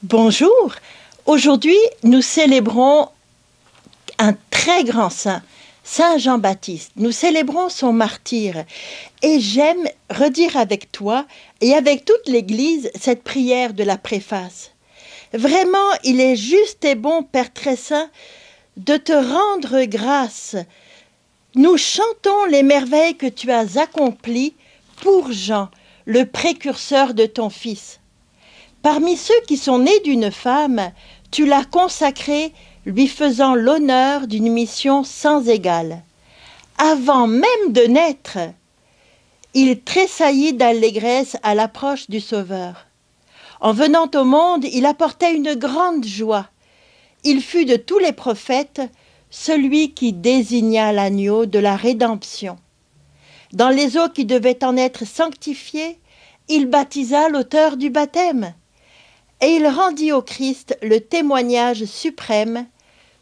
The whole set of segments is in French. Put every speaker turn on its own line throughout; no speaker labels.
Bonjour. Aujourd'hui, nous célébrons un très grand saint, Saint Jean-Baptiste. Nous célébrons son martyre. Et j'aime redire avec toi et avec toute l'Église cette prière de la préface. Vraiment, il est juste et bon, Père très saint, de te rendre grâce. Nous chantons les merveilles que tu as accomplies pour Jean, le précurseur de ton Fils. Parmi ceux qui sont nés d'une femme, tu l'as consacré, lui faisant l'honneur d'une mission sans égale. Avant même de naître, il tressaillit d'allégresse à l'approche du Sauveur. En venant au monde, il apportait une grande joie. Il fut de tous les prophètes celui qui désigna l'agneau de la rédemption. Dans les eaux qui devaient en être sanctifiées, il baptisa l'auteur du baptême. Et il rendit au Christ le témoignage suprême,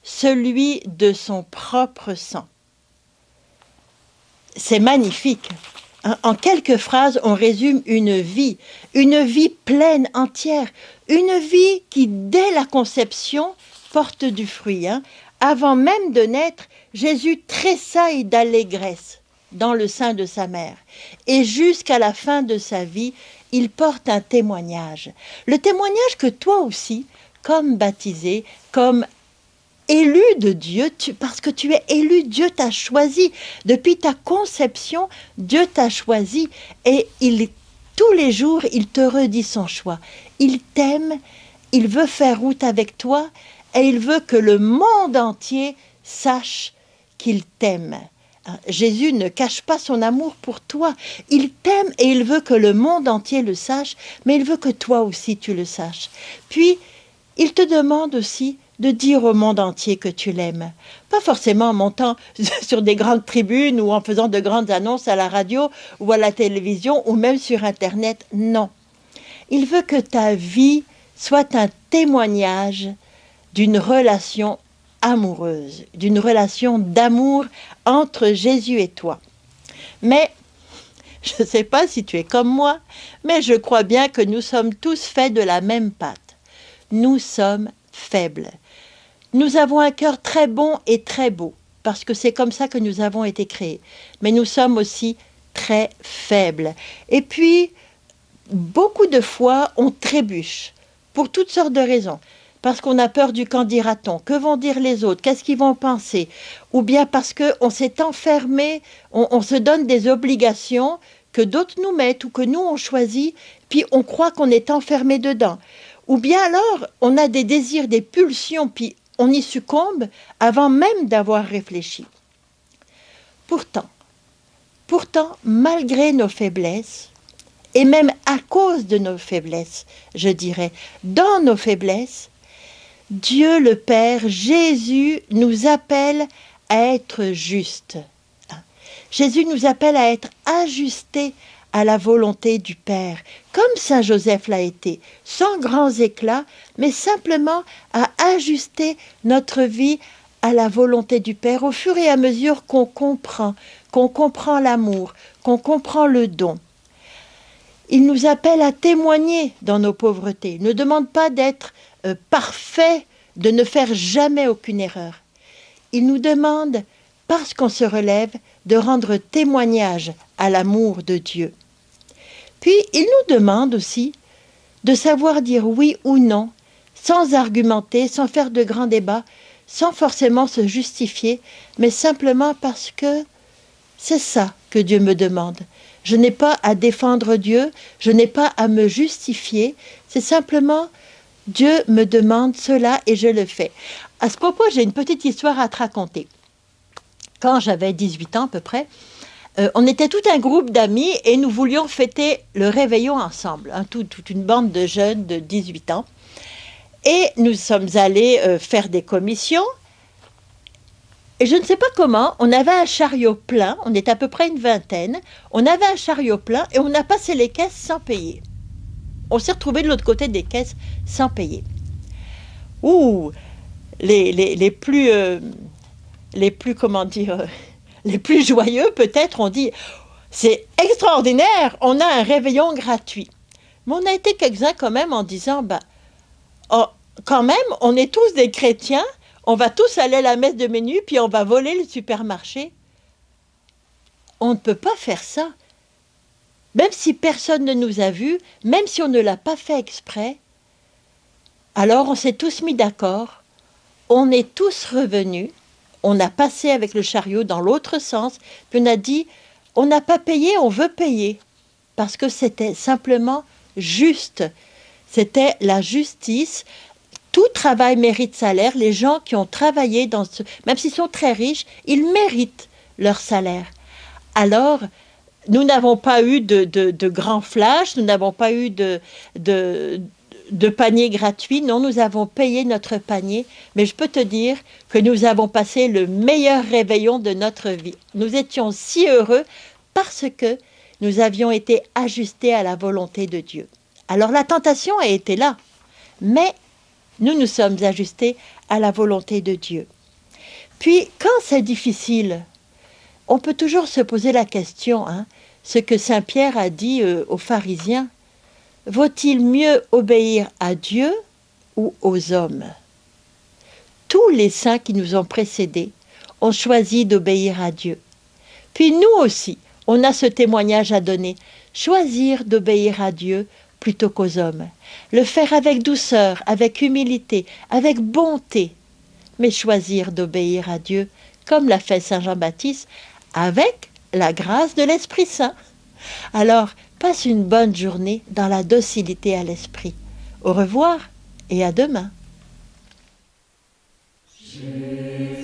celui de son propre sang. C'est magnifique. En quelques phrases, on résume une vie pleine, entière, une vie qui, dès la conception, porte du fruit. Avant même de naître, Jésus tressaille d'allégresse dans le sein de sa mère. Et jusqu'à la fin de sa vie, il porte un témoignage. Le témoignage que toi aussi, comme baptisé, comme élu de Dieu, parce que tu es élu, Dieu t'a choisi. Depuis ta conception, Dieu t'a choisi. Et tous les jours, il te redit son choix. Il t'aime, il veut faire route avec toi et il veut que le monde entier sache qu'il t'aime. Jésus ne cache pas son amour pour toi. Il t'aime et il veut que le monde entier le sache, mais il veut que toi aussi tu le saches. Puis, il te demande aussi de dire au monde entier que tu l'aimes. Pas forcément en montant sur des grandes tribunes ou en faisant de grandes annonces à la radio ou à la télévision ou même sur Internet. Non. Il veut que ta vie soit un témoignage d'une relation amoureuse, d'une relation d'amour entre Jésus et toi. Mais, je ne sais pas si tu es comme moi, mais je crois bien que nous sommes tous faits de la même pâte. Nous sommes faibles. Nous avons un cœur très bon et très beau, parce que c'est comme ça que nous avons été créés. Mais nous sommes aussi très faibles. Et puis, beaucoup de fois, on trébuche, pour toutes sortes de raisons. Parce qu'on a peur du qu'en dira-t-on, que vont dire les autres, qu'est-ce qu'ils vont penser, ou bien parce qu'on s'est enfermé, on se donne des obligations que d'autres nous mettent ou que nous on choisit, puis on croit qu'on est enfermé dedans. Ou bien alors, on a des désirs, des pulsions, puis on y succombe avant même d'avoir réfléchi. Pourtant, malgré nos faiblesses, et même à cause de nos faiblesses, je dirais, dans nos faiblesses, Dieu le Père, Jésus nous appelle à être justes. Jésus nous appelle à être ajustés à la volonté du Père, comme Saint Joseph l'a été, sans grands éclats, mais simplement à ajuster notre vie à la volonté du Père au fur et à mesure qu'on comprend l'amour, qu'on comprend le don. Il nous appelle à témoigner dans nos pauvretés. Il ne demande pas d'être parfait, de ne faire jamais aucune erreur. Il nous demande, parce qu'on se relève, de rendre témoignage à l'amour de Dieu. Puis, il nous demande aussi de savoir dire oui ou non, sans argumenter, sans faire de grands débats, sans forcément se justifier, mais simplement parce que c'est ça que Dieu me demande. Je n'ai pas à défendre Dieu, je n'ai pas à me justifier, c'est simplement Dieu me demande cela et je le fais. À ce propos, j'ai une petite histoire à te raconter. Quand j'avais 18 ans à peu près, on était tout un groupe d'amis et nous voulions fêter le réveillon ensemble, toute une bande de jeunes de 18 ans. Et nous sommes allés faire des commissions. Et je ne sais pas comment, on avait un chariot plein, on était à peu près une vingtaine, on avait un chariot plein et on a passé les caisses sans payer. On s'est retrouvés de l'autre côté des caisses sans payer. Ouh, les plus, comment dire, les plus joyeux peut-être ont dit « c'est extraordinaire, on a un réveillon gratuit ». Mais on a été quelques-uns quand même en disant « oh quand même, on est tous des chrétiens, on va tous aller à la messe de minuit, puis on va voler le supermarché. On ne peut pas faire ça. Même si personne ne nous a vus, même si on ne l'a pas fait exprès, alors on s'est tous mis d'accord, on est tous revenus, on a passé avec le chariot dans l'autre sens, puis on a dit, on n'a pas payé, on veut payer, parce que c'était simplement juste, c'était la justice. Tout travail mérite salaire. Les gens qui ont travaillé, même s'ils sont très riches, ils méritent leur salaire. Alors, nous n'avons pas eu de grands flashs, nous n'avons pas eu de, de panier gratuit. Non, nous avons payé notre panier. Mais je peux te dire que nous avons passé le meilleur réveillon de notre vie. Nous étions si heureux parce que nous avions été ajustés à la volonté de Dieu. Alors la tentation a été là, mais nous nous sommes ajustés à la volonté de Dieu. Puis, quand c'est difficile, on peut toujours se poser la question, hein, ce que Saint Pierre a dit aux pharisiens, vaut-il mieux obéir à Dieu ou aux hommes? Tous les saints qui nous ont précédés ont choisi d'obéir à Dieu. Puis nous aussi, on a ce témoignage à donner, choisir d'obéir à Dieu plutôt qu'aux hommes. Le faire avec douceur, avec humilité, avec bonté, mais choisir d'obéir à Dieu, comme l'a fait Saint Jean-Baptiste, avec la grâce de l'Esprit Saint. Alors, passe une bonne journée dans la docilité à l'Esprit. Au revoir et à demain.
Jésus.